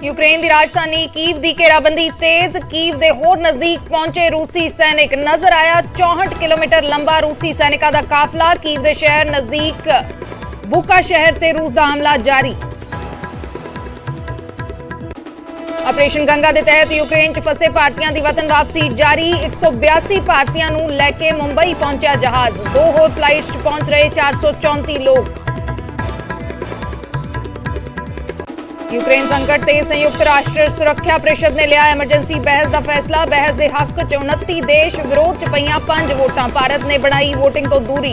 Ukraine की राजधानी Kyiv की घेराबंदी तेज। कीव के होर नजदीक पहुंचे रूसी सैनिक। नजर आया 64 किलोमीटर लंबा रूसी सैनिकों का काफिला। कीव के शहर नजदीक बुका शहर ते रूस का हमला जारी। ऑपरेशन गंगा के तहत यूक्रेन च फसे भारतीयों की वतन वापसी जारी। 182 भारतीयों नूं लैके मुंबई पहुंचा जहाज। 2 होर फ्लाइट्स च पहुंच रहे 434 लोग। यूक्रेन संकट ते संयुक्त राष्ट्र सुरक्षा परिषद ने लिया एमरजेंसी बहस का फैसला। बहस के हक च 29 देश, विरोध च पईयां 5 वोटां। भारत ने बनाई वोटिंग तो दूरी।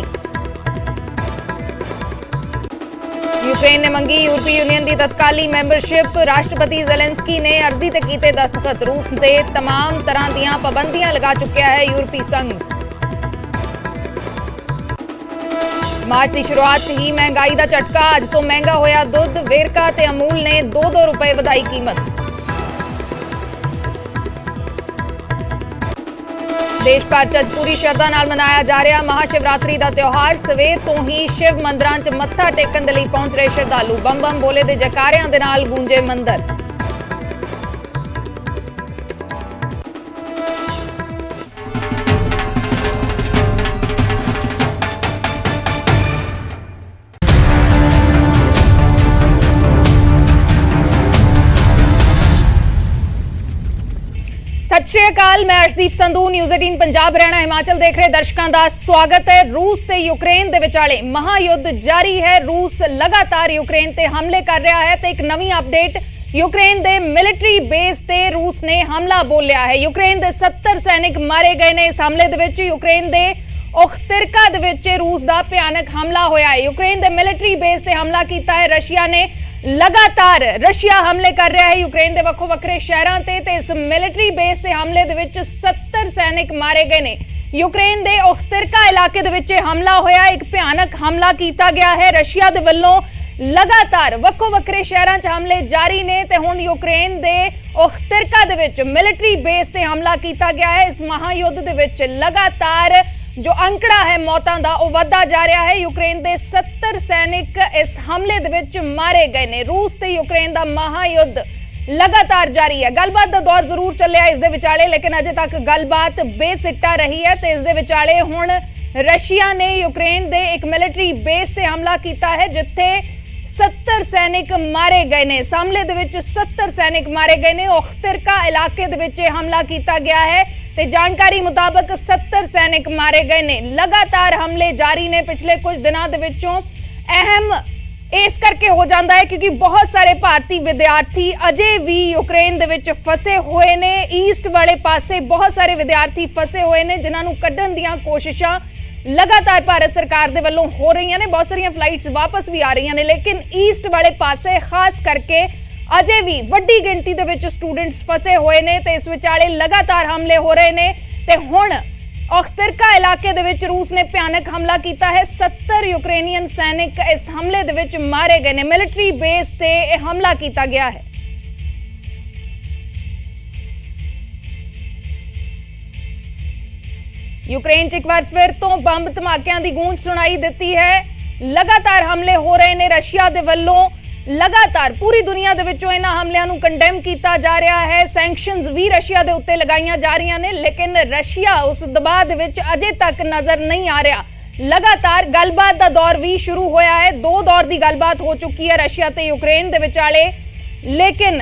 यूक्रेन ने मंगी यूरोपीय यूनियन की तत्काली मैंबरशिप। राष्ट्रपति ज़ेलेंस्की ने अर्जी ते कीते दस्तखत। रूस ते तमाम तरह दीयां पाबंदियां लगा चुकिया है यूरोपीय संघ। मार्च की शुरुआत ही महंगाई का झटका। अज तो महंगा होया दुध। वेरका ते अमूल ने 2-2 रुपए वधाई कीमत। देश भर च पूरी श्रद्धा नाल मनाया जा रहा महाशिवरात्रि का त्योहार। सवेर तो ही शिव मंदिरां च मत्था टेकन दे लई पहुंच रहे श्रद्धालु। बम बम बोले दे जयकारियां दे नाल गूंजे मंदिर। सत श्री अकाल, मैं अर्शदीप संधू, न्यूज़ 18 पंजाब हरियाणा हिमाचल देख रहे दर्शकों का स्वागत है। रूस ते यूक्रेन दे विचाले महायुद्ध जारी है। रूस लगातार यूक्रेन ते हमले कर रहा है। तो एक नवी अपडेट, यूक्रेन दे मिलिटरी बेस ते रूस ने हमला बोलिया है। यूक्रेन दे 70 सैनिक मारे गए ने इस हमले दे विच। यूक्रेन दे ओख्तिरका दे विच रूस दा भयानक हमला होया है। यूक्रेन दे मिलिटरी बेस ते हमला कीता है रशिया ने। लगातार रशिया हमले कर रहा है यूक्रेन के वक्खो वक्खरे शहरों ते इस मिलिटरी बेस के हमले दे विच 70 सैनिक मारे गए ने। यूक्रेन के ओख्तिरका इलाके दे विच हमला होया। एक भयानक हमला किया गया है रशिया दे वल्लों। लगातार वक्खो वक्खरे शहरों च हमले जारी ने ते हुण यूक्रेन के ओख्तिरका दे विच मिलिटरी बेस ते हमला किया गया है। इस महायुद्ध दे विच लगातार जो अंकड़ा है मौतों का वह वधदा जा रहा है। यूक्रेन के 70 सैनिक इस हमले दे विच मारे गए ने। रूस ते यूक्रेन का महायुद्ध लगातार जारी है। गलबात का दौर जरूर चलिया इस दे विचाले, लेकिन अजे तक गलबात बेसिट्टा रही है। तो इस दे विचाले हुण रशिया ने यूक्रेन के एक मिलिटरी बेस ते हमला किया है जिथे 70 सैनिक मारे गए ने। इस हमले दे विच 70 सैनिक मारे गए ने। ओख्तिरका इलाके दे विच हमला किया गया है। ते जानकारी मुताबिक 70 सैनिक मारे गए ने। लगातार हमले जारी ने पिछले कुछ दिनों दे विचों। अहम इस करके हो जाता है क्योंकि बहुत सारे भारतीय विद्यार्थी अजे भी यूक्रेन दे विच फसे हुए ने। ईस्ट वाले पासे बहुत सारे विद्यार्थी फसे हुए ने जिन्हां नूं कड्ढण दीयां कोशिशां लगातार भारत सरकार दे वल्लों हो रही ने। बहुत सारियां फ्लाइट्स वापस भी आ रही ने, लेकिन ईस्ट वाले पासे खास करके अजे भी वड्डी गिनती दे विच स्टूडेंट्स फसे हुए ने। ते इस विचाले लगातार हमले हो रहे ने। ते हुण ओख्तिरका इलाके दे विच रूस ने भयानक हमला किया है। 70 यूक्रेनियन सैनिक इस हमले दे विच मारे गए ने। मिलिटरी बेस ते हमला किया गया है। यूक्रेन च एक बार फिर तो बंब धमाकिਆਂ ਦੀ गूंज सुनाई देती है। लगातार हमले हो रहे ने रशिया दे वल्लों। लगातार पूरी दुनिया दे विचों इन्हां हमलिਆਂ ਨੂੰ कंडेम किया जा रहा है। सैंक्शनस भी रशिया के उत्ते लगाईਆਂ जा रही ने, लेकिन रशिया उस दबाव दे विच अजे तक नजर नहीं आ रहा। लगातार गलबात का दौर भी शुरू होया है। 2 दौर की गलबात हो चुकी है रशिया ते यूक्रेन दे विचाले, लेकिन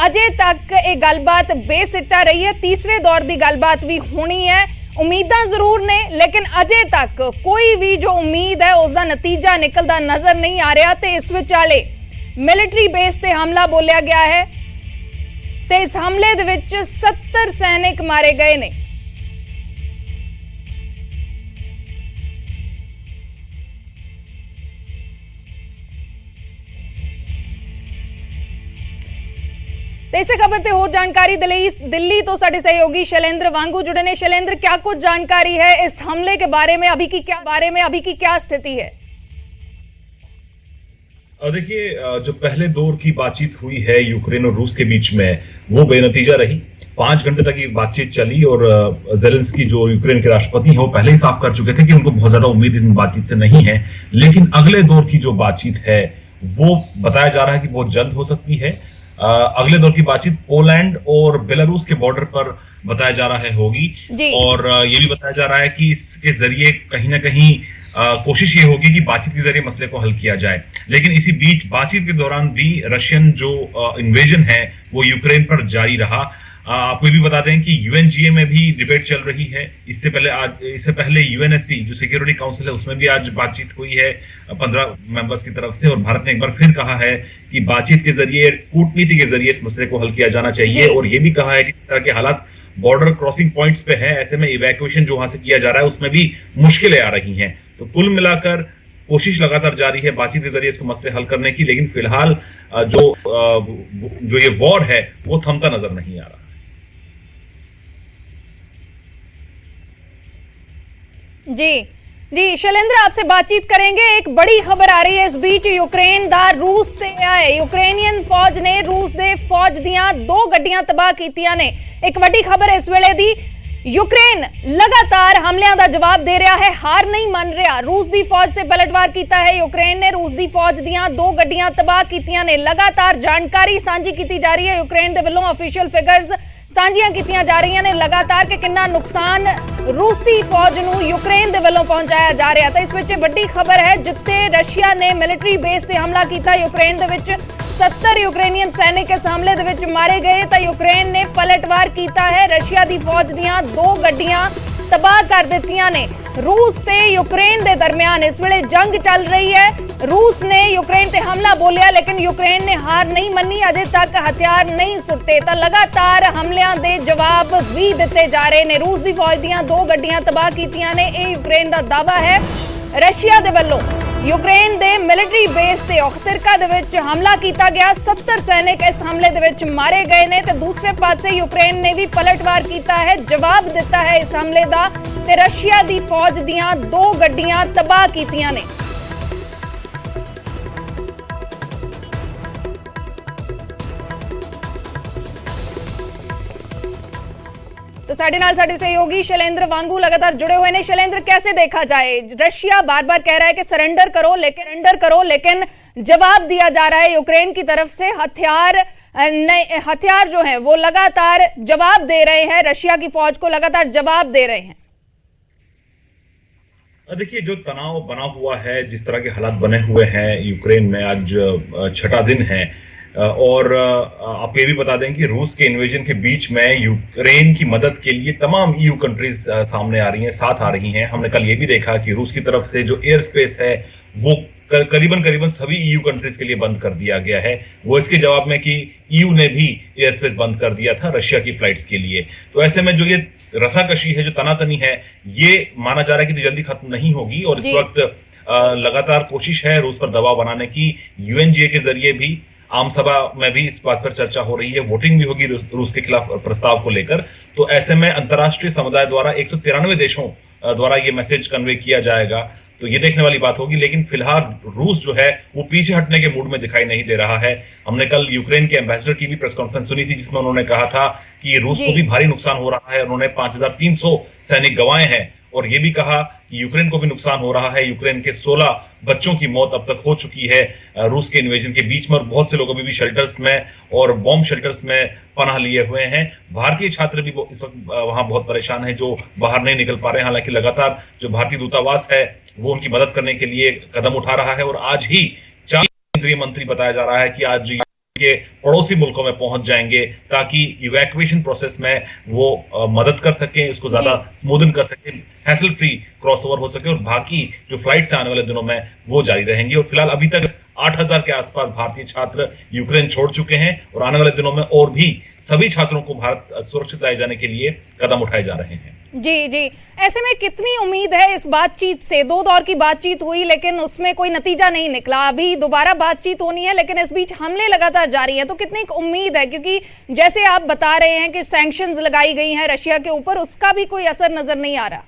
अजे तक ये गलबात बेसिट्टा रही है। तीसरे दौर की गलबात भी होनी है। उम्मीदां जरूर ने, लेकिन अजे तक कोई भी जो उम्मीद है उसका नतीजा निकलता नजर नहीं आ रहा। तो इस विचाले मिलिटरी बेस ते हमला बोलिया गया है। ते इस हमले दे विच 70 सैनिक मारे गए ने। तो इस खबर ते होर जानकारी दे लई दिल्ली तो साडे सहयोगी शैलेंद्र वांगू जुड़े ने। शैलेंद्र, क्या कुछ जानकारी है इस हमले के बारे में? अभी की क्या स्थिति है? देखिए, जो पहले दौर की बातचीत हुई है यूक्रेन और रूस के बीच में वो बेनतीजा रही। 5 घंटे तक ये बातचीत चली और ज़ेलेंस्की जो यूक्रेन के राष्ट्रपति हैं वो पहले ही साफ कर चुके थे कि उनको बहुत ज्यादा उम्मीद इन बातचीत से नहीं है। लेकिन अगले दौर की जो बातचीत है वो बताया जा रहा है कि बहुत जल्द हो सकती है। अगले दौर की बातचीत पोलैंड और बेलारूस के बॉर्डर पर बताया जा रहा है होगी। और ये भी बताया जा रहा है कि इसके जरिए कहीं ना कहीं कोशिश ये होगी कि बातचीत के जरिए मसले को हल किया जाए। लेकिन इसी बीच बातचीत के दौरान भी रशियन जो इन्वेजन है वो यूक्रेन पर जारी रहा। आपको ये भी बता दें कि यूएनजीए में भी डिबेट चल रही है। इससे पहले यूएनएससी जो सिक्योरिटी काउंसिल है उसमें भी आज बातचीत हुई है 15 मेंबर्स की तरफ से, और भारत ने एक बार फिर कहा है कि बातचीत के जरिए, कूटनीति के जरिए इस मसले को हल किया जाना चाहिए। और ये भी कहा है कि इस तरह के हालात बॉर्डर क्रॉसिंग पॉइंट्स पे है, ऐसे में इवैक्यूएशन जो वहां से किया जा रहा है उसमें भी मुश्किलें आ रही हैं। तो कुल मिलाकर कोशिश लगातार जारी है बातचीत के जरिए इसको मसले हल करने की, लेकिन फिलहाल जो ये वॉर है वो थमता नजर नहीं आ रहा। जी शैलेंद्र, आपसे बातचीत करेंगे। एक बड़ी खबर आ रही है इस बीच, यूक्रेन दा रूस ते आए यूक्रेनियन फौज ने रूस दे फौज दियां 2 ਗੱਡੀਆਂ तबाह कीतियां ने। एक बड़ी खबर इस वेले दी, यूक्रेन लगातार हमलियां दा जवाब दे रहा है, हार नहीं मान रहा। रूस दी फौज ते पलटवार कीता है यूक्रेन ने, रूस दी फौज दियां 2 ਗੱਡੀਆਂ तबाह कीतियां ने। लगातार जानकारी सांझी की जा रही है, यूक्रेन दे वल्लों ऑफिशियल फिगर्स सांझियां कीतियां जा रही ने लगातार कि कितना नुकसान रूसी फौज नूं यूक्रेन दे वल्लों पहुंचाया जा रहा। तो इस विच बड़ी खबर है, जिथे रशिया ने मिलिटरी बेस ते हमला किया यूक्रेन दे विच 70 यूक्रेनियन सैनिक इस हमले दे विच मारे गए। तो यूक्रेन ने पलटवार किया है, रशिया दी फौज दियां 2 ਗੱਡੀਆਂ तबाह कर दित्तियां ने। रूस ते यूक्रेन दे दरमियान इस वेले जंग चल रही है। रूस ने यूक्रेन ते हमला बोलिया, लेकिन यूक्रेन ने हार नहीं मनी, अजे तक हथियार नहीं सुट्टे। तो लगातार हमलियां दे जवाब भी दिते जा रहे ने। रूस दी फौज दियां 2 ਗੱਡੀਆਂ तबाह कीतियां ने, यह यूक्रेन दा दावा है। रशिया दे वल्लों यूक्रेन दे मिलिटरी बेस ते ओख्तिरका दे विच हमला किया गया, 70 सैनिक इस हमले दे विच मारे गए ने। ते दूसरे पासे यूक्रेन ने भी पलटवार किया है, जवाब दिता है इस हमले दा, ते रशिया दी फौज दियां 2 ਗੱਡੀਆਂ तबाह कीतियां ने। तो साडे नाल साडे सहयोगी शैलेंद्र वांगू लगातार जुड़े हुए हैं। शैलेंद्र, कैसे देखा जाए, रशिया बार बार कह रहा है कि सरेंडर करो, लेकिन जवाब दिया जा रहा है यूक्रेन की तरफ से। हथियार जो हैं वो लगातार जवाब दे रहे हैं, रशिया की फौज को लगातार जवाब दे रहे हैं। देखिए, जो तनाव बना हुआ है, जिस तरह के हालात बने हुए हैं यूक्रेन में, आज 6वां दिन है। और आप ये भी बता दें कि रूस के इन्वेजन के बीच में यूक्रेन की मदद के लिए तमाम ईयू कंट्रीज सामने आ रही हैं, साथ आ रही हैं। हमने कल ये भी देखा कि रूस की तरफ से जो एयर स्पेस है वो करीबन सभी ईयू कंट्रीज के लिए बंद कर दिया गया है। वो इसके जवाब में कि ईयू ने भी एयर स्पेस बंद कर दिया था रशिया की फ्लाइट्स के लिए। तो ऐसे में जो ये रसाकशी है, जो तनातनी है, ये माना जा रहा है कि जल्दी खत्म नहीं होगी। और इस वक्त लगातार कोशिश है रूस पर दबाव बनाने की। यूएनजीए के जरिए भी आम सभा में भी इस बात पर चर्चा हो रही है, वोटिंग भी होगी रूस के खिलाफ प्रस्ताव को लेकर। तो ऐसे में अंतर्राष्ट्रीय समुदाय द्वारा 193 देशों द्वारा ये मैसेज कन्वे किया जाएगा, तो ये देखने वाली बात होगी। लेकिन फिलहाल रूस जो है वो पीछे हटने के मूड में दिखाई नहीं दे रहा है। हमने कल यूक्रेन के एम्बेसडर की भी प्रेस कॉन्फ्रेंस सुनी थी, जिसमें उन्होंने कहा था कि रूस को भी भारी नुकसान हो रहा है। उन्होंने 5300 सैनिक गंवाए हैं, और ये भी कहा कि यूक्रेन को भी नुकसान हो रहा है। यूक्रेन के 16 बच्चों की मौत अब तक हो चुकी है रूस के इन्वेजन के बीच में, और बहुत से लोग अभी भी शेल्टर्स में और बॉम्ब शेल्टर्स में पनाह लिए हुए हैं। भारतीय छात्र भी इस वक्त वहां बहुत परेशान हैं, जो बाहर नहीं निकल पा रहे हैं। हालांकि लगातार जो भारतीय दूतावास है वो उनकी मदद करने के लिए कदम उठा रहा है। और आज ही 4 केंद्रीय मंत्री बताया जा रहा है कि आज के पड़ोसी मुल्कों में पहुंच जाएंगे, ताकि इवैक्यूएशन प्रोसेस में वो मदद कर सकें, उसको ज्यादा स्मूदन कर सकें, हैसल फ्री क्रॉसओवर हो सके। और बाकी जो फ्लाइट्स आने वाले दिनों में वो जारी रहेंगी। और फिलहाल अभी तक 8000 के आसपास भारतीय छात्र यूक्रेन छोड़ चुके हैं, और आने वाले दिनों में और भी सभी छात्रों को भारत सुरक्षित लाए जाने के लिए कदम उठाए जा रहे हैं। जी, ऐसे में कितनी उम्मीद है इस बातचीत से? 2 दौर की बातचीत हुई, लेकिन उसमें कोई नतीजा नहीं निकला। अभी दोबारा बातचीत होनी है, लेकिन इस बीच हमले लगातार जारी हैं। तो कितनी उम्मीद है, क्योंकि जैसे आप बता रहे हैं कि सैंक्शंस लगाई गई हैं रशिया के ऊपर, उसका भी कोई असर नजर नहीं आ रहा।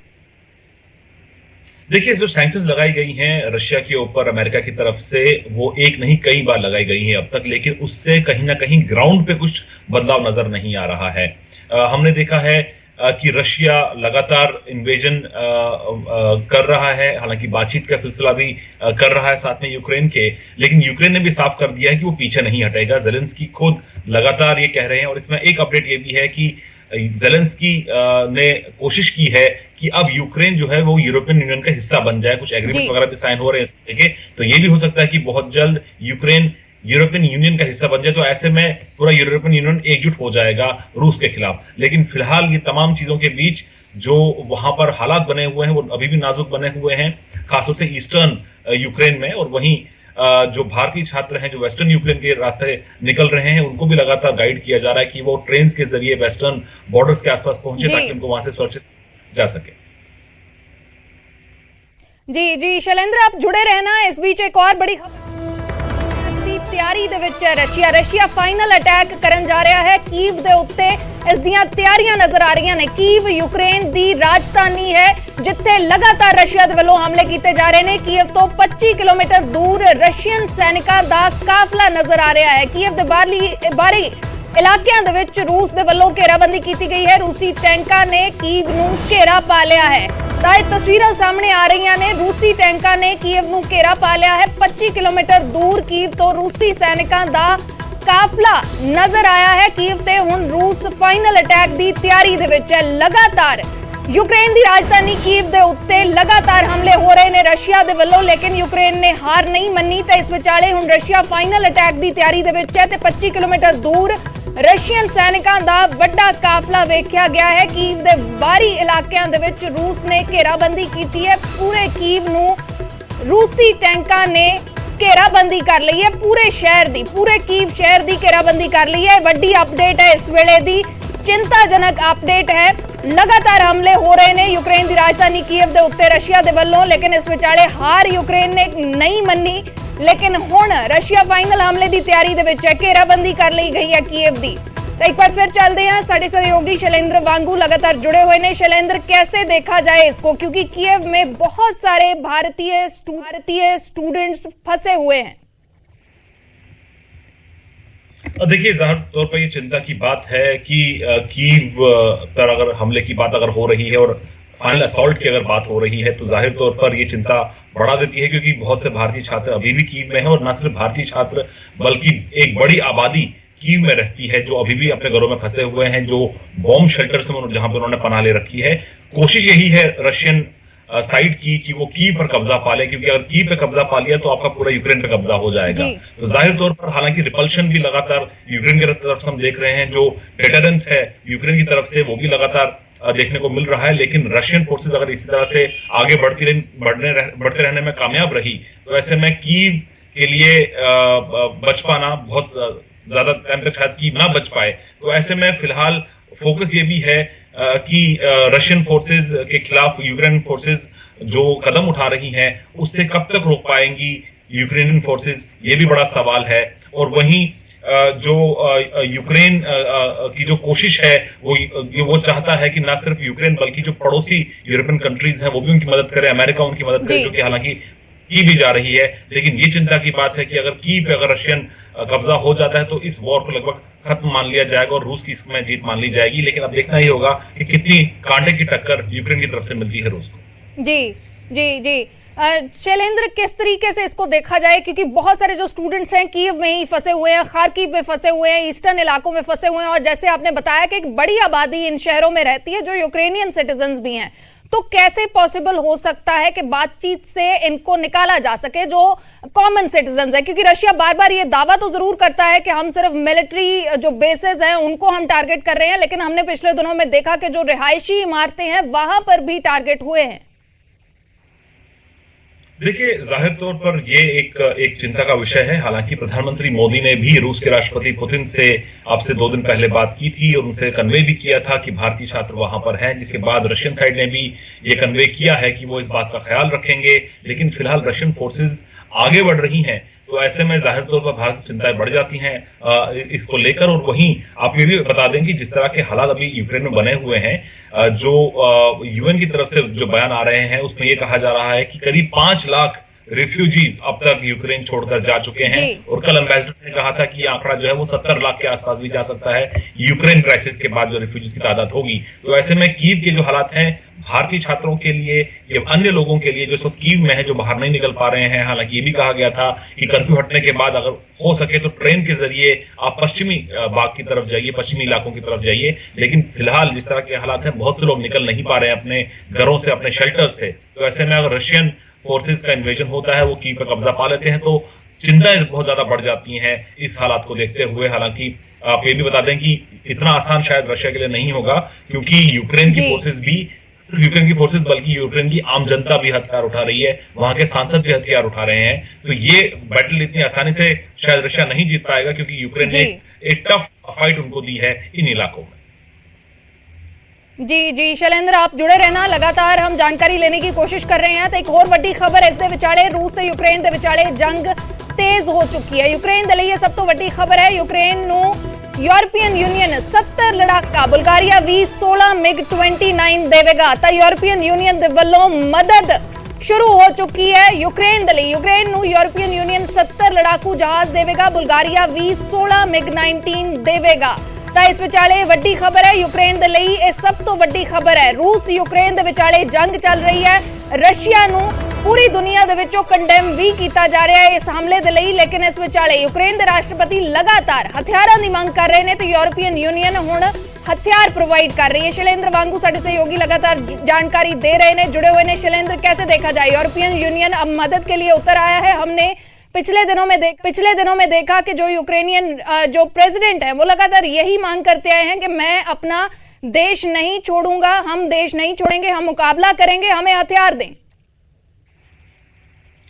देखिए, जो सैंक्शंस लगाई गई हैं रशिया के ऊपर अमेरिका की तरफ से, वो एक नहीं कई बार लगाई गई हैं अब तक, लेकिन उससे कहीं ना कहीं ग्राउंड पे कुछ बदलाव नजर नहीं आ रहा है। हमने देखा है कि रशिया लगातार इन्वेजन कर रहा है, हालांकि बातचीत का सिलसिला भी कर रहा है साथ में यूक्रेन के, लेकिन यूक्रेन ने भी साफ कर दिया है कि वो पीछे नहीं हटेगा। जेलेंस्की खुद लगातार ये कह रहे हैं, और इसमें एक अपडेट ये भी है कि जेलेंस्की ने कोशिश की है कि अब यूक्रेन जो है वो यूरोपियन यूनियन का हिस्सा बन जाए, कुछ एग्रीमेंट वगैरह भी साइन हो रहे हैं, तो ये भी हो सकता है कि बहुत जल्द यूक्रेन यूरोपियन यूनियन का हिस्सा बन जाए। तो ऐसे में पूरा यूरोपियन यूनियन एकजुट हो जाएगा रूस के खिलाफ। लेकिन फिलहाल ये तमाम चीजों के बीच जो वहां पर हालात बने हुए हैं वो अभी भी नाजुक बने हुए हैं, खासतौर से ईस्टर्न यूक्रेन में। और वहीं जो भारतीय छात्र हैं जो वेस्टर्न यूक्रेन के रास्ते निकल रहे हैं, उनको भी लगातार गाइड किया जा रहा है कि वो ट्रेन के जरिए वेस्टर्न बॉर्डर्स के आसपास पहुंचे ताकि उनको वहां से सुरक्षित जा सके। जी जी शैलेंद्र, आप जुड़े रहना। इस बीच एक और बड़ी ਤਿਆਰੀ ਦੇ ਵਿੱਚ ਰਸ਼ੀਆ ਫਾਈਨਲ ਅਟੈਕ ਕਰਨ ਜਾ ਰਿਹਾ ਹੈ ਕੀਵ ਦੇ ਉੱਤੇ। ਇਸ ਦੀਆਂ ਤਿਆਰੀਆਂ ਨਜ਼ਰ ਆ ਰਹੀਆਂ ਨੇ। ਕੀਵ ਯੂਕਰੇਨ ਦੀ ਰਾਜਧਾਨੀ ਹੈ ਜਿੱਥੇ ਲਗਾਤਾਰ ਰਸ਼ੀਆ ਦੇ ਵੱਲੋਂ ਹਮਲੇ ਕੀਤੇ ਜਾ ਰਹੇ ਨੇ। ਕੀਵ ਤੋਂ 25 ਕਿਲੋਮੀਟਰ ਦੂਰ ਰਸ਼ੀਅਨ ਸੈਨਿਕਾਂ ਦਾ ਕਾਫਲਾ ਨਜ਼ਰ ਆ ਰਿਹਾ ਹੈ। ਕੀਵ ਦੇ ਬਾਹਰੀ ਇਲਾਕਿਆਂ ਦੇ ਵਿੱਚ ਰੂਸ ਦੇ ਵੱਲੋਂ ਘੇਰਾਬੰਦੀ ਕੀਤੀ ਗਈ ਹੈ। ਰੂਸੀ ਟੈਂਕਾਂ ਨੇ ਕੀਵ ਨੂੰ ਘੇਰਾ ਪਾ ਲਿਆ ਹੈ। ਤਾਂ ਇਹ ਤਸਵੀਰਾਂ ਸਾਹਮਣੇ ਆ ਰਹੀਆਂ ਨੇ। ਰੂਸੀ ਟੈਂਕਾਂ ਨੇ ਕੀਵ ਨੂੰ ਘੇਰਾ ਪਾ ਲਿਆ ਹੈ। 25 ਕਿਲੋਮੀਟਰ ਦੂਰ ਕੀਵ ਤੋਂ ਰੂਸੀ ਸੈਨਿਕਾਂ ਦਾ ਕਾਫਲਾ ਨਜ਼ਰ ਆਇਆ ਹੈ। ਕੀਵ ਤੇ ਹੁਣ ਰੂਸ ਫਾਈਨਲ ਅਟੈਕ ਦੀ ਤਿਆਰੀ ਦੇ ਵਿੱਚ ਹੈ। ਲਗਾਤਾਰ यूक्रेन की राजधानी कीव के उत्ते लगातार हमले हो रहे हैं रशिया के वलों, लेकिन यूक्रेन ने हार नहीं मनी। तो इस विचाले हुण रशिया फाइनल अटैक की तैयारी दे विच है ते 25 किलोमीटर दूर रशियन सैनिकों का बड़ा काफला वेख्या गया है। कीव के बाहरी इलाकों दे विच रूस ने घेराबंदी की है। पूरे कीव नूं रूसी टैंकां ने घेराबंदी कर ली है। पूरे शहर की, पूरे कीव शहर की घेराबंदी कर ली है। वड्डी अपडेट है, इस वेले दी चिंताजनक अपडेट है। लगातार हमले हो रहे हैं यूक्रेन की राजधानी कीव के उत्ते रशिया के वलों, लेकिन इस विचाले हार यूक्रेन ने नहीं मनी। लेकिन हुण रशिया फाइनल हमले की तैयारी दे विच है। घेराबंदी कर ली गई है कीव की। तो एक बार फिर चलते हैं, साडे सहयोगी शैलेंद्र वांगू लगातार जुड़े हुए हैं। शैलेंद्र, कैसे देखा जाए इसको, क्योंकि कीव में बहुत सारे भारतीय स्टूडेंट्स फंसे हुए हैं। देखिए, जाहिर तौर पर ये चिंता की बात है कि कीव पर अगर हमले की बात अगर हो रही है और फाइनल असॉल्ट की अगर बात हो रही है तो जाहिर तौर पर ये चिंता बढ़ा देती है, क्योंकि बहुत से भारतीय छात्र अभी भी कीव में हैं। और न सिर्फ भारतीय छात्र बल्कि एक बड़ी आबादी कीव में रहती है जो अभी भी अपने घरों में फंसे हुए हैं, जो बॉम्ब शेल्टर से जहां पर उन्होंने पनाह ले रखी है। कोशिश यही है रशियन साइड की कि वो कीव पर कब्जा पा ले, क्योंकि अगर कीव पे कब्जा पा लिया तो आपका पूरा यूक्रेन पे कब्जा हो जाएगा। तो जाहिर तौर पर हालांकि रिपल्शन भी लगातार यूक्रेन की तरफ से हम देख रहे हैं, जो डेटरेंस है यूक्रेन की तरफ से वो भी लगातार देखने को मिल रहा है। लेकिन रशियन फोर्सेस अगर इसी तरह से आगे बढ़ते रहने में कामयाब रही तो ऐसे में कीव के लिए बच पाना बहुत ज्यादा टाइम तक शायद कीव ना बच पाए। तो ऐसे में फिलहाल फोकस ये भी है कि रशियन फोर्सेस के खिलाफ यूक्रेन फोर्सेस जो कदम उठा रही हैं उससे कब तक रोक पाएंगी यूक्रेनियन फोर्सेस, ये भी बड़ा सवाल है। और वहीं जो यूक्रेन की जो कोशिश है वो चाहता है कि ना सिर्फ यूक्रेन बल्कि जो पड़ोसी यूरोपियन कंट्रीज हैं वो भी उनकी मदद करे, अमेरिका उनकी मदद करे, जो कि हालांकि की भी जा रही है। लेकिन ये चिंता की बात है कि अगर कीव पे अगर रशियन कब्जा हो जाता है तो इस वॉर को लगभग खत्म मान लिया जाएगा और रूस की इसमें जीत मान ली जाएगी। लेकिन अब देखना ही होगा कि कितनी कांटे की टक्कर यूक्रेन की तरफ से मिलती है रूस को। जी जी जी शैलेंद्र, किस तरीके से इसको देखा जाए, क्योंकि बहुत सारे जो स्टूडेंट्स हैं कीव में ही फंसे हुए हैं, खार्किव में फंसे हुए हैं, ईस्टर्न इलाकों में फंसे हुए हैं, और जैसे आपने बताया कि एक बड़ी आबादी इन शहरों में रहती है जो यूक्रेनियन सिटीजन्स भी हैं। तो कैसे पॉसिबल हो सकता है कि बातचीत से इनको निकाला जा सके जो कॉमन सिटीजन्स है, क्योंकि रशिया बार बार ये दावा तो जरूर करता है कि हम सिर्फ मिलिट्री जो बेसेस हैं उनको हम टारगेट कर रहे हैं, लेकिन हमने पिछले दिनों में देखा कि जो रिहायशी इमारतें हैं वहां पर भी टारगेट हुए हैं। देखिए, जाहिर तौर पर ये एक चिंता का विषय है। हालांकि प्रधानमंत्री मोदी ने भी रूस के राष्ट्रपति पुतिन से आपसे 2 दिन पहले बात की थी और उनसे कन्वे भी किया था कि भारतीय छात्र वहां पर हैं, जिसके बाद रशियन साइड ने भी ये कन्वे किया है कि वो इस बात का ख्याल रखेंगे। लेकिन फिलहाल रशियन फोर्सेस आगे बढ़ रही हैं, तो ऐसे में जाहिर तौर पर भारत की चिंताएं बढ़ जाती हैं इसको लेकर। और वहीं आप ये भी बता दें कि जिस तरह के हालात अभी यूक्रेन में बने हुए हैं, जो यूएन की तरफ से जो बयान आ रहे हैं उसमें ये कहा जा रहा है कि करीब 5 लाख रिफ्यूजीज अब तक यूक्रेन छोड़कर जा चुके हैं। और कल एम्बेसडर ने कहा था कि आंकड़ा जो है वो 70 लाख के आसपास भी जा सकता है यूक्रेन क्राइसिस के बाद जो रिफ्यूजीज की तादाद होगी। तो ऐसे में कीव के जो हालात हैं भारतीय छात्रों के लिए या अन्य लोगों के लिए जो इस वक्त कीव में है, जो बाहर नहीं निकल पा रहे हैं, हालांकि ये भी कहा गया था कि कर्फ्यू हटने के बाद अगर हो सके तो ट्रेन के जरिए आप पश्चिमी भाग की तरफ जाइए, पश्चिमी इलाकों की तरफ जाइए। लेकिन फिलहाल जिस तरह के हालात हैं बहुत से लोग निकल नहीं पा रहे हैं अपने घरों से, अपने शेल्टर से। तो ऐसे में अगर रशियन फोर्सेस का इन्वेजन होता है, वो कीव पर कब्जा पा लेते हैं, तो चिंताएं बहुत ज्यादा बढ़ जाती हैं इस हालात को देखते हुए। हालांकि आप ये भी बता दें कि इतना आसान शायद रशिया के लिए नहीं होगा, क्योंकि यूक्रेन की फोर्सेस बल्कि यूक्रेन की आम जनता भी हथियार उठा रही है, वहां के सांसद भी हथियार उठा रहे हैं। तो ये बैटल इतनी आसानी से शायद रशिया नहीं जीत पाएगा, क्योंकि यूक्रेन ने एक टफ फाइट उनको दी है इन इलाकों में। जी शैलेंद्र, आप जुड़े रहना, लगातार हम जानकारी लेने की कोशिश कर रहे हैं। तो एक और ਵੱਡੀ ਖਬਰ ਇਸ ਦੇ ਵਿਚਾਲੇ रूस ਤੇ यूक्रेन ਦੇ ਵਿਚਾਲੇ जंग तेज हो चुकी है। यूक्रेन ਦੇ ਲਈ ਇਹ ਸਭ ਤੋਂ ਵੱਡੀ ਖਬਰ ਹੈ। यूक्रेन ਨੂੰ यूरोपियन यूनियन 70 लड़ाका, बुल्गारिया भी 16 MiG-29 देवेगा। तो यूरोपियन यूनियन ਦੇ ਵੱਲੋਂ मदद शुरू हो चुकी है यूक्रेन ਦੇ ਲਈ। यूक्रेन ਨੂੰ यूरोपियन यूनियन 70 लड़ाकू जहाज देवेगा, बुल्गारिया भी 16 MiG-19 देवेगा। ਤਾਂ ਇਸ ਵਿਚਾਲੇ ਵੱਡੀ ਖਬਰ ਹੈ ਯੂਕਰੇਨ ਦੇ ਲਈ, ਇਹ ਸਭ ਤੋਂ ਵੱਡੀ ਖਬਰ ਹੈ। ਰੂਸ ਯੂਕਰੇਨ ਦੇ ਵਿਚਾਲੇ ਜੰਗ ਚੱਲ ਰਹੀ ਹੈ। ਰਸ਼ੀਆ ਨੂੰ ਪੂਰੀ ਦੁਨੀਆ ਦੇ ਵਿੱਚੋਂ ਕੰਡੈਮ ਵੀ ਕੀਤਾ ਜਾ ਰਿਹਾ ਹੈ ਇਸ ਹਮਲੇ ਦੇ ਲਈ। ਲੇਕਿਨ ਇਸ ਵਿਚਾਲੇ ਯੂਕਰੇਨ ਦੇ ਰਾਸ਼ਟਰਪਤੀ ਲਗਾਤਾਰ ਹਥਿਆਰਾਂ ਦੀ ਮੰਗ ਕਰ ਰਹੇ ਨੇ ਤੇ ਯੂਰਪੀਅਨ ਯੂਨੀਅਨ ਹੁਣ हथियार प्रोवाइड कर रही है। शैलेंद्र वांगू साडे सहयोगी लगातार जानकारी दे रहे हैं, जुड़े हुए हैं। शैलेंद्र, कैसे देखा जाए, यूरोपियन यूनियन अब मदद के लिए उतर आया है। हमने पिछले दिनों में देखा कि जो यूक्रेनियन जो प्रेसिडेंट है वो लगातार यही मांग करते आए हैं कि मैं अपना देश नहीं छोड़ूंगा, हम देश नहीं छोड़ेंगे, हम मुकाबला करेंगे, हमें हथियार दें।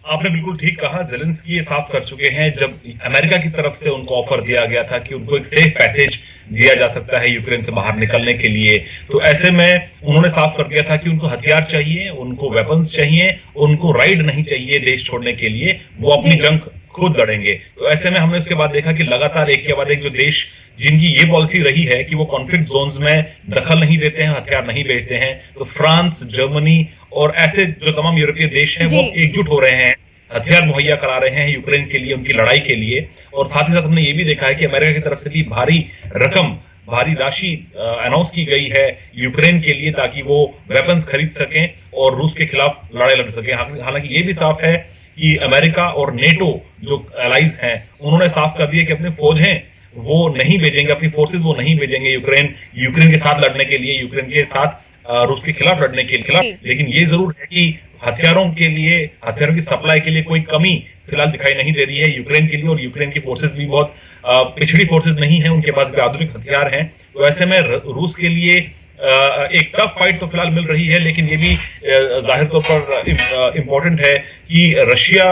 आपने बिल्कुल ठीक कहा, ज़ेलेंस्की ये साफ कर चुके हैं जब अमेरिका की तरफ से उनको ऑफर दिया गया था कि उनको एक सेफ पैसेज दिया जा सकता है यूक्रेन से बाहर निकलने के लिए। तो ऐसे में उन्होंने साफ कर दिया था कि उनको हथियार चाहिए, उनको वेपन्स चाहिए, उनको राइड नहीं चाहिए देश छोड़ने के लिए, वो अपनी जंग खुद लड़ेंगे। तो ऐसे में हमने उसके बाद देखा कि लगातार एक के बाद एक जो देश जिनकी ये पॉलिसी रही है कि वो कॉन्फ्लिक्ट जोन्स में दखल नहीं देते हैं, हथियार नहीं भेजते हैं, तो फ्रांस, जर्मनी और ऐसे जो तमाम यूरोपीय देश हैं वो एकजुट हो रहे हैं, हथियार मुहैया करा रहे हैं यूक्रेन के लिए, उनकी लड़ाई के लिए। और साथ ही साथ हमने ये भी देखा है कि अमेरिका की तरफ से भी भारी राशि अनाउंस की गई है यूक्रेन के लिए, ताकि वो वेपन्स खरीद सकें और रूस के खिलाफ लड़ाई लड़ सकें। हालांकि ये भी साफ है कि अमेरिका और नेटो जो एलाइज हैं उन्होंने साफ कर दिया कि अपने फौजें वो नहीं भेजेंगे, अपनी फोर्सेस वो नहीं भेजेंगे यूक्रेन के साथ लड़ने के लिए, यूक्रेन के साथ रूस के खिलाफ लड़ने के खिलाफ। लेकिन ये जरूर है कि हथियारों की सप्लाई के लिए कोई कमी फिलहाल दिखाई नहीं दे रही है यूक्रेन के लिए। और यूक्रेन की फोर्सेस भी बहुत पिछड़ी फोर्सेस नहीं है, उनके पास भी आधुनिक हथियार हैं। तो ऐसे में रूस के लिए एक टफ फाइट तो फिलहाल मिल रही है, लेकिन ये भी जाहिर तौर पर इंपॉर्टेंट है कि रशिया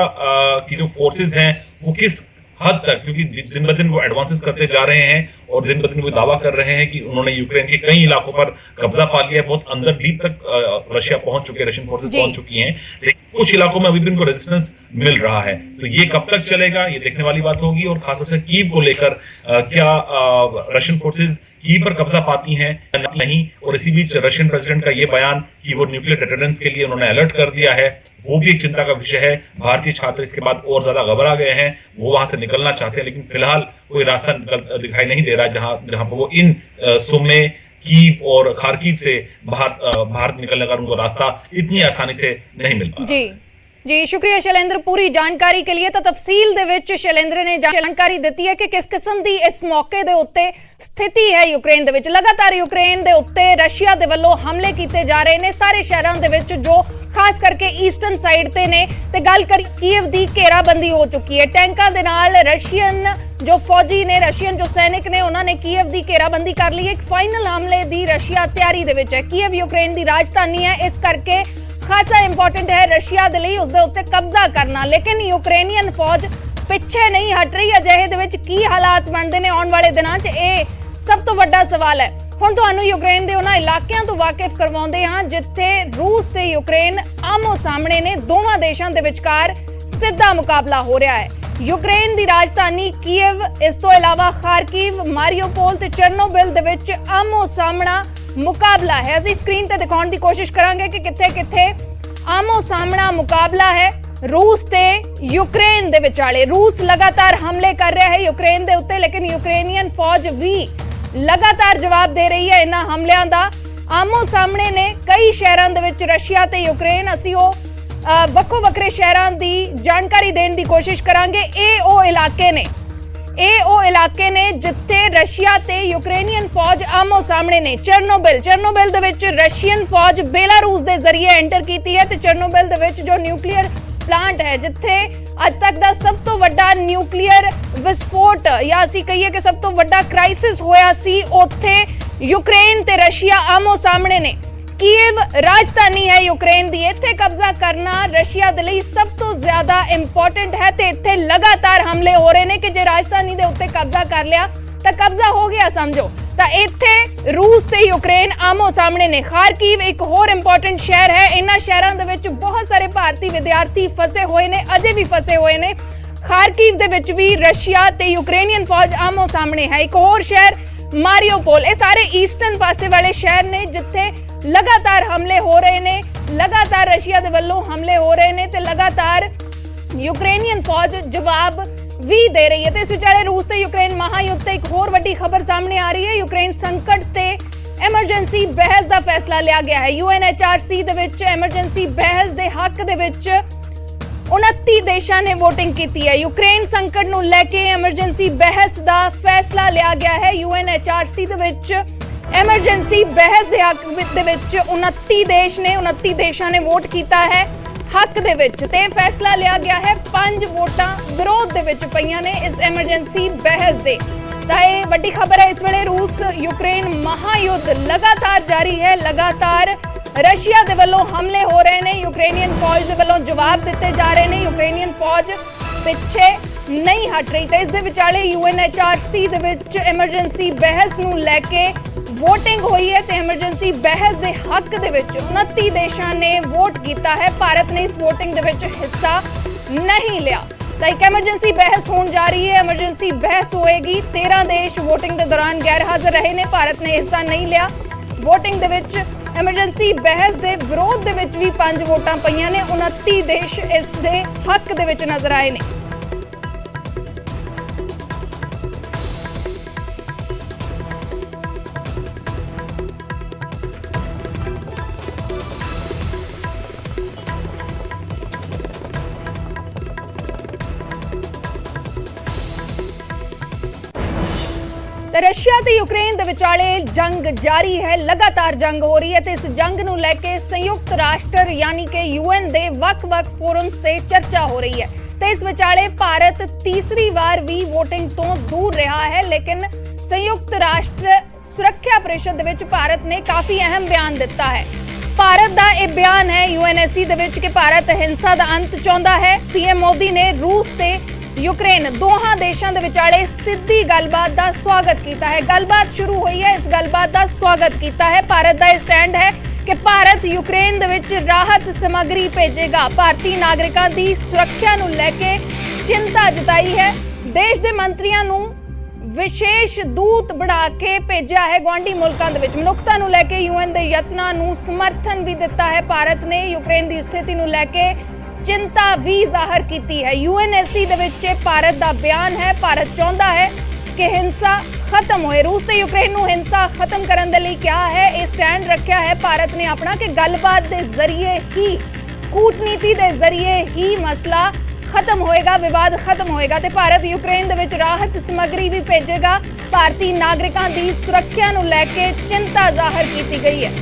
की जो फोर्सेस हैं वो किस हद तक, क्योंकि दिन ब दिन वो एडवांसेस करते जा रहे हैं और दिन ब दिन वो दावा कर रहे हैं कि उन्होंने यूक्रेन के कई इलाकों पर कब्जा पा लिया है, बहुत अंदर डीप तक रशिया पहुंच चुके हैं, रशियन फोर्सेस पहुंच चुकी हैं। लेकिन कुछ इलाकों में अभी भी उनको रेजिस्टेंस मिल रहा है। तो ये कब तक चलेगा ये देखने वाली बात होगी। और खासतौर से कीव को लेकर क्या रशियन फोर्सेस कीव पर कब्जा पाती हैं नहीं। और इसी बीच रशियन प्रेसिडेंट का ये बयान कि वो न्यूक्लियर डिटरेंस के लिए उन्होंने अलर्ट कर दिया है, वो भी एक चिंता का विषय है। भारतीय छात्र इसके बाद और ज्यादा घबरा गए हैं, वो वहां से निकलना चाहते हैं, लेकिन फिलहाल कोई रास्ता दिखाई नहीं दे रहा जहां पर वो इन सुमे, कीव और खार्किव से बाहर निकलने का उनको रास्ता इतनी आसानी से नहीं मिल पा। जी शुक्रिया शैलेंद्र पूरी जानकारी के लिए। तो तफसील दे विच शैलेंद्र ने जानकारी दी है कि किस किस्म की इस मौके दे उत्ते स्थिति है यूक्रेन दे विच। लगातार यूक्रेन दे उत्ते रशिया दे वल्लों हमले किए जा रहे ने सारे शहरों दे विच, जो खास करके ईस्टर्न साइड ते ने। ते गल करी कीव दी घेराबंदी हो चुकी है, टैंकां दे नाल रशियन जो फौजी ने, रशियन जो सैनिक ने, उन्होंने कीव दी घेराबंदी कर ली है। एक फाइनल हमले दी रशिया तैयारी दे विच है। कीव यूक्रेन दी राजधानी है, इस करके खासा इंपॉर्टेंट है रशिया दे लई उसदे उत्ते कब्जा करना। लेकिन यूक्रेनियन फौज पिछे नहीं हट रही। अजिहे दे विच की हालात बनदे ने आउण वाले दिनां 'च, ਇਹ सब तो वड्डा सवाल है। ਹੁਣ ਤੁਹਾਨੂੰ यूक्रेन ਦੇ ਉਹਨਾਂ ਇਲਾਕਿਆਂ ਤੋਂ ਵਾਕਿਫ ਕਰਵਾਉਂਦੇ ਹਾਂ ਜਿੱਥੇ रूस ਤੇ यूक्रेन ਆਮੋ ਸਾਹਮਣੇ ਨੇ। ਦੋਵਾਂ ਦੇਸ਼ਾਂ ਦੇ ਵਿਚਕਾਰ ਸਿੱਧਾ ਮੁਕਾਬਲਾ ਹੋ ਰਿਹਾ ਹੈ। यूक्रेन ਦੀ ਰਾਜਧਾਨੀ ਕੀਵ, ਇਸ ਤੋਂ ਇਲਾਵਾ ਖਾਰਕਿਵ, ਮਾਰੀਓਪੋਲ ਤੇ ਚਰਨੋਬਿਲ ਦੇ ਵਿੱਚ ਆਮੋ ਸਾਹਮਣਾ मुकाबला है। ਅਸੀਂ ਸਕਰੀਨ ਤੇ ਦਿਖਾਉਣ ਦੀ ਕੋਸ਼ਿਸ਼ ਕਰਾਂਗੇ ਕਿ ਕਿੱਥੇ-ਕਿੱਥੇ ਆਮੋ ਸਾਹਮਣਾ ਮੁਕਾਬਲਾ ਹੈ। रूस ते यूक्रेन दे विचाले। रूस लगातार हमले कर रहा है यूक्रेन दे उत्ते, लेकिन यूक्रेनियन फौज भी लगातार जवाब दे रही है इन्हां हमलिਆਂ ਦਾ। आमो सामने ने कई शहरां दे विच रशिया ते यूक्रेन, असीं ਉਹ ਵੱਖੋ ਵੱਖਰੇ ਸ਼ਹਿਰਾਂ ਦੀ ਜਾਣਕਾਰੀ ਦੇਣ ਦੀ ਕੋਸ਼ਿਸ਼ ਕਰਾਂਗੇ। ਇਹ ਉਹ ਇਲਾਕੇ ਨੇ ਜਿੱਥੇ ਰਸ਼ੀਆ ਤੇ ਯੂਕਰੇਨੀਅਨ ਫੌਜ ਆਮੋ ਸਾਹਮਣੇ ਨੇ। ਚਰਨੋਬਿਲ ਦੇ ਵਿੱਚ ਰਸ਼ੀਅਨ ਫੌਜ ਬੇਲਾਰੂਸ ਦੇ ਜ਼ਰੀਏ ਐਂਟਰ ਕੀਤੀ ਹੈ ਤੇ ਚਰਨੋਬਿਲ ਦੇ ਵਿੱਚ ਜੋ ਨਿਊਕਲੀਅਰ ਪਲਾਂਟ ਹੈ, ਜਿੱਥੇ ਅੱਜ ਤੱਕ ਦਾ ਸਭ ਤੋਂ ਵੱਡਾ ਨਿਊਕਲੀਅਰ ਵਿਸਫੋਟ ਜਾਂ ਅਸੀਂ ਕਹੀਏ ਕਿ ਸਭ ਤੋਂ ਵੱਡਾ ਕ੍ਰਾਈਸਿਸ ਹੋਇਆ ਸੀ, ਉੱਥੇ यूक्रेन ते रशिया आमो सामने ने। कीव राजधानी है यूक्रेन दी, इत्थे कब्जा करना रशिया दे लई सब तो ज्यादा इंपॉर्टेंट है ते इत्थे लगातार हमले हो रहे ने कि जे राजधानी दे उत्ते कब्जा कर लिया तां कब्जा हो गया समझो। तां इत्थे रूस ते यूक्रेन आमो सामने ने। खारकीव एक होर इंपॉर्टेंट शहर है। इन्हां शहरां दे विच बहुत सारे भारतीय विद्यार्थी फसे हुए ने, अजे भी फसे हुए ने। खारकीव दे विच भी रशिया ते यूक्रेनियन फौज आमो सामने है। एक होर शहर मारियोपोल। ये सारे ईस्टर्न पासे वाले शहर ने जिथे लगातार हमले हो रहे ने, लगातार रशिया दे वल्लों हमले हो रहे ने ते लगातार यूक्रेनियन फौज जवाब भी दे रही है। ते इस विचाले रूस ते यूक्रेन महायुद्ध ते एक होर वड्डी खबर सामने आ रही है। यूक्रेन संकट ते एमरजेंसी बहस दा फैसला लिया गया है। UNHRC दे विच एमरजेंसी बहस दे हक दे विच 29 देशां ने वोटिंग की है। यूक्रेन संकट नूं लैके एमरजेंसी बहस दा फैसला लिया गया है। UNHRC दे विच एमरजेंसी बहस दे हक दे विच 29 देश ने 29 देशां ने वोट कीता है हक दे विच ते फैसला लिया गया है। 5 वोटां विरोध दे विच पईयां ने इस एमरजेंसी बहस दे। तां इह वड्डी खबर है। इस वेले रूस यूक्रेन महायुद्ध लगातार जारी है। लगातार रशिया दे वल्लों हमले हो रहे ने, यूक्रेनियन फौज दे वल्लों जवाब दिते जा रहे ने। यूक्रेनियन फौज पिछे नहीं हट रही। तो इस दे विचाले UNHRC दे विच एमरजेंसी बहस नूं लैके वोटिंग हुई है ते एमरजेंसी बहस दे हक दे विच 29 देशां ने वोट कीता है। भारत ने इस वोटिंग दे विच हिस्सा नहीं लिया। तो एक एमरजेंसी बहस होने जा रही है। एमरजेंसी बहस होएगी। 13 देश वोटिंग के दौरान गैर हाजिर रहे ने, भारत ने हिस्सा नहीं लिया। वोटिंग दे विच एमरजेंसी बहस दे विरोध दे विच भी 5 वोटां पईयां ने। 29 देश इस दे हक दे विच नजर आए ने। रशिया ते यूक्रेन दे विचाले जंग जारी है। लगातार जंग हो रही है ते इस जंग नूं लैके संयुक्त राष्ट्र यानी कि UN दे वख-वख फोरम्स ते चर्चा हो रही है। ते इस विचाले भारत तीसरी बार भी वोटिंग तो दूर रहा है, लेकिन संयुक्त राष्ट्र सुरक्षा परिषद दे विच भारत ने काफी अहम बयान दिता है। भारत दा यह बयान है UNSC दे विच कि भारत हिंसा दा अंत चाहुंदा है। PM मोदी ने रूस ते यूक्रेन दोहां देशां दे विचाले सिद्धी गलबात दा स्वागत कीता है। गलबात शुरू हुई है, इस गलबात दा स्वागत कीता है। भारत दा यह स्टैंड है कि भारत यूक्रेन दे विच राहत समग्री भेजेगा। भारतीय नागरिकां दी सुरक्षा नूं लैके चिंता जताई है। देश दे मंत्रियां नूं विशेष दूत बना के भेजा है। गुआंढी मुल्कां दे विच मनुखता नूं लैके UN दे यत्नां नूं समर्थन भी दिता है। भारत ने यूक्रेन दी स्थिति नूं लैके चिंता भी जाहिर की है। UNSC दे विच भारत दा बयान है। भारत चाहुंदा है कि हिंसा खत्म होए। रूस ते यूक्रेन नूं हिंसा खत्म करन दे लई क्या है यह स्टैंड रखा है भारत ने अपना कि गलबात दे जरिए ही, कूटनीति दे जरिए ही मसला खत्म होएगा, विवाद खत्म होएगा ते भारत यूक्रेन दे विच राहत समग्री भी भेजेगा। भारतीय नागरिकां दी सुरक्षा नूं लैके चिंता जाहिर की गई है।